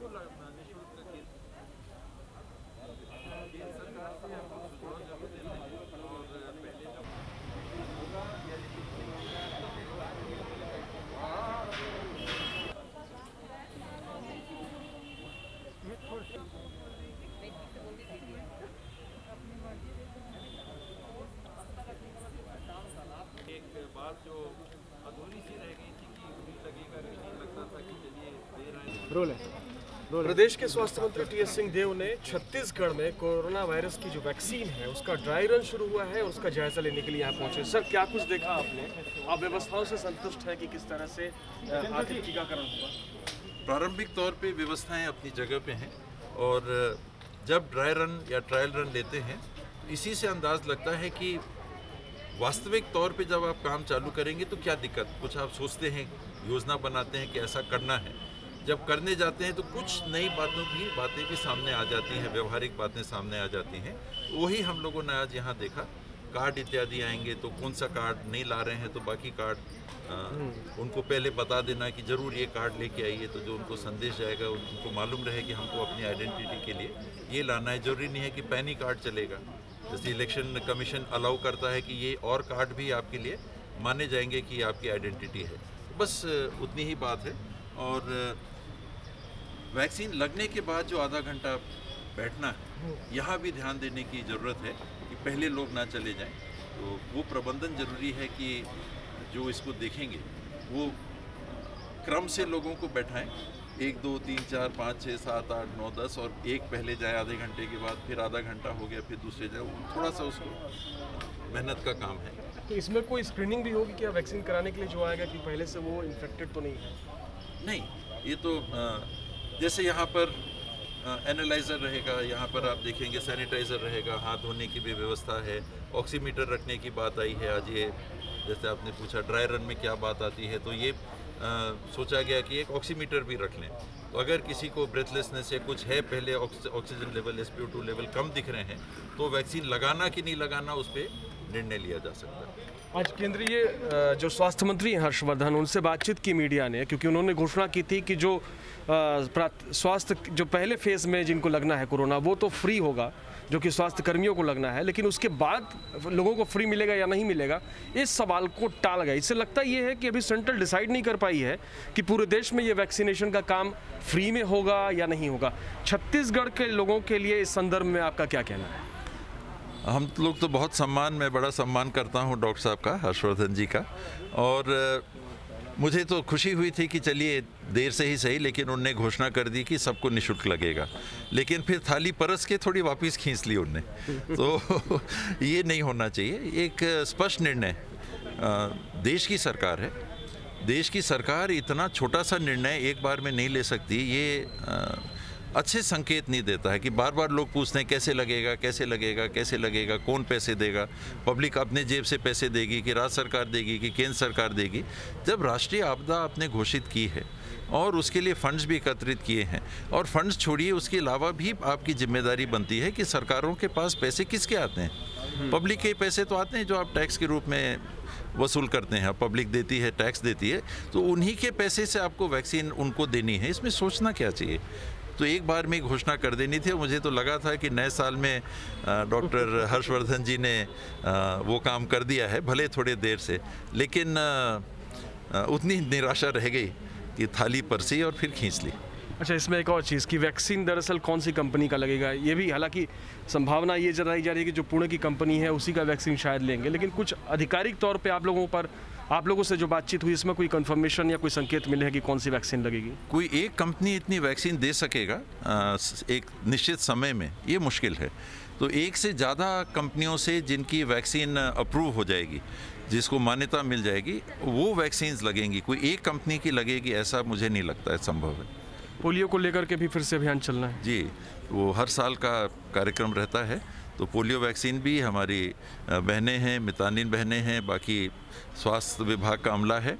एक बात जो अधूरी सी रह गई थी कि उन्हें लगेगा कि नहीं लगता था कि चलिए दे रहे हैं। प्रदेश के स्वास्थ्य मंत्री टी.एस. सिंहदेव ने छत्तीसगढ़ में कोरोना वायरस की जो वैक्सीन है उसका ड्राई रन शुरू हुआ है और उसका जायजा लेने के लिए यहाँ पहुंचे। सर, क्या कुछ देखा आपने? आप व्यवस्थाओं से संतुष्ट है कि किस तरह से आखिर टीकाकरण हुआ? प्रारंभिक तौर पे व्यवस्थाएं अपनी जगह पे हैं और जब ड्राई रन या ट्रायल रन लेते हैं इसी से अंदाज लगता है कि वास्तविक तौर पे जब आप काम चालू करेंगे तो क्या दिक्कत, कुछ आप सोचते हैं, योजना बनाते हैं कि ऐसा करना है, जब करने जाते हैं तो कुछ नई बातें भी सामने आ जाती हैं, व्यवहारिक बातें सामने आ जाती हैं। वही हम लोगों ने आज यहाँ देखा। कार्ड इत्यादि आएंगे तो कौन सा कार्ड नहीं ला रहे हैं तो बाकी कार्ड उनको पहले बता देना कि ज़रूर ये कार्ड लेके आइए, तो जो उनको संदेश जाएगा उनको मालूम रहे कि हमको अपनी आइडेंटिटी के लिए ये लाना है। ज़रूरी नहीं है कि पैन ही कार्ड चलेगा, जैसे इलेक्शन कमीशन अलाउ करता है कि ये और कार्ड भी आपके लिए माने जाएंगे कि आपकी आइडेंटिटी है। बस उतनी ही बात है। और वैक्सीन लगने के बाद जो आधा घंटा बैठना है, यहाँ भी ध्यान देने की ज़रूरत है कि पहले लोग ना चले जाएं। तो वो प्रबंधन ज़रूरी है कि जो इसको देखेंगे वो क्रम से लोगों को बैठाएं, 1 2 3 4 5 6 7 8 9 10 और एक पहले जाए आधे घंटे के बाद, फिर आधा घंटा हो गया फिर दूसरे जाए। थोड़ा सा उसको मेहनत का काम है। तो इसमें कोई स्क्रीनिंग भी होगी क्या वैक्सीन कराने के लिए जो आएगा कि पहले से वो इन्फेक्टेड तो नहीं है? नहीं, ये तो जैसे यहाँ पर एनालाइज़र रहेगा, यहाँ पर आप देखेंगे सैनिटाइज़र रहेगा, हाथ धोने की भी व्यवस्था है, ऑक्सीमीटर रखने की बात आई है आज। ये जैसे आपने पूछा ड्राई रन में क्या बात आती है, तो ये सोचा गया कि एक ऑक्सीमीटर भी रख लें। तो अगर किसी को ब्रेथलेसनेस या कुछ है, पहले ऑक्सीजन लेवल SpO2 लेवल कम दिख रहे हैं, तो वैक्सीन लगाना कि नहीं लगाना उस पर निर्णय लिया जा सकता है। आज केंद्रीय जो स्वास्थ्य मंत्री हैं हर्षवर्धन, उनसे बातचीत की मीडिया ने, क्योंकि उन्होंने घोषणा की थी कि जो स्वास्थ्य जो पहले फेज़ में जिनको लगना है कोरोना वो तो फ्री होगा, जो कि स्वास्थ्य कर्मियों को लगना है, लेकिन उसके बाद लोगों को फ्री मिलेगा या नहीं मिलेगा, इस सवाल को टाल गया। इससे लगता ये है कि अभी सेंट्रल डिसाइड नहीं कर पाई है कि पूरे देश में ये वैक्सीनेशन का काम फ्री में होगा या नहीं होगा। छत्तीसगढ़ के लोगों के लिए इस संदर्भ में आपका क्या कहना है? हम लोग तो बहुत मैं बड़ा सम्मान करता हूँ डॉक्टर साहब का, हर्षवर्धन जी का, और मुझे तो खुशी हुई थी कि चलिए देर से ही सही, लेकिन उनने घोषणा कर दी कि सबको निःशुल्क लगेगा। लेकिन फिर थाली परस के थोड़ी वापस खींच ली उनने, तो ये नहीं होना चाहिए। एक स्पष्ट निर्णय, देश की सरकार है, देश की सरकार इतना छोटा सा निर्णय एक बार में नहीं ले सकती। ये अच्छे संकेत नहीं देता है कि बार बार लोग पूछते हैं कैसे लगेगा, कैसे लगेगा, कैसे लगेगा, कौन पैसे देगा, पब्लिक अपने जेब से पैसे देगी कि राज्य सरकार देगी कि केंद्र सरकार देगी। जब राष्ट्रीय आपदा आपने घोषित की है और उसके लिए फंड्स भी एकत्रित किए हैं, और फंड्स छोड़िए उसके अलावा भी आपकी जिम्मेदारी बनती है कि सरकारों के पास पैसे किसके आते हैं। पब्लिक के पैसे तो आते हैं जो आप टैक्स के रूप में वसूल करते हैं, पब्लिक देती है, टैक्स देती है, तो उन्हीं के पैसे से आपको वैक्सीन उनको देनी है। इसमें सोचना क्या चाहिए? तो एक बार में घोषणा कर देनी थी। मुझे तो लगा था कि नए साल में डॉक्टर हर्षवर्धन जी ने वो काम कर दिया है, भले थोड़े देर से, लेकिन उतनी निराशा रह गई कि थाली परसी और फिर खींच ली। अच्छा, इसमें एक और चीज़ कि वैक्सीन दरअसल कौन सी कंपनी का लगेगा, ये भी हालांकि संभावना ये जताई जा रही है कि जो पुणे की कंपनी है उसी का वैक्सीन शायद लेंगे, लेकिन कुछ आधिकारिक तौर पे आप लोगों से जो बातचीत हुई इसमें कोई कंफर्मेशन या कोई संकेत मिले हैं कि कौन सी वैक्सीन लगेगी? कोई एक कंपनी इतनी वैक्सीन दे सकेगा एक निश्चित समय में, ये मुश्किल है। तो एक से ज़्यादा कंपनियों से जिनकी वैक्सीन अप्रूव हो जाएगी, जिसको मान्यता मिल जाएगी, वो वैक्सीन्स लगेंगी। कोई एक कंपनी की लगेगी ऐसा मुझे नहीं लगता है संभव है। पोलियो को लेकर के भी फिर से अभियान चलना है? जी, वो हर साल का कार्यक्रम रहता है। तो पोलियो वैक्सीन भी हमारी बहनें हैं, मितानिन बहनें हैं, बाकी स्वास्थ्य विभाग का अमला है,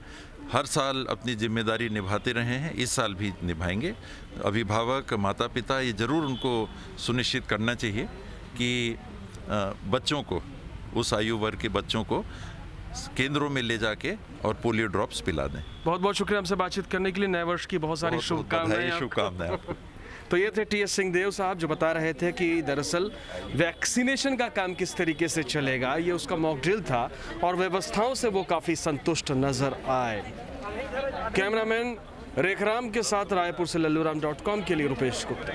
हर साल अपनी जिम्मेदारी निभाते रहे हैं, इस साल भी निभाएंगे। अभिभावक, माता पिता, ये ज़रूर उनको सुनिश्चित करना चाहिए कि बच्चों को, उस आयु वर्ग के बच्चों को केंद्रों में ले जाके और पोलियो ड्रॉप्स पिला दें। बहुत बहुत शुक्रिया हमसे बातचीत करने के लिए। नए वर्ष की बहुत सारी शुभकामनाएं। शुभकामनाएं। तो ये थे टी.एस. सिंहदेव साहब जो बता रहे थे कि दरअसल वैक्सीनेशन का काम किस तरीके से चलेगा, ये उसका मॉक ड्रिल था और व्यवस्थाओं से वो काफ़ी संतुष्ट नजर आए। कैमरामैन रेखराम के साथ रायपुर से लल्लूराम.com के लिए रुपेश गुप्ता।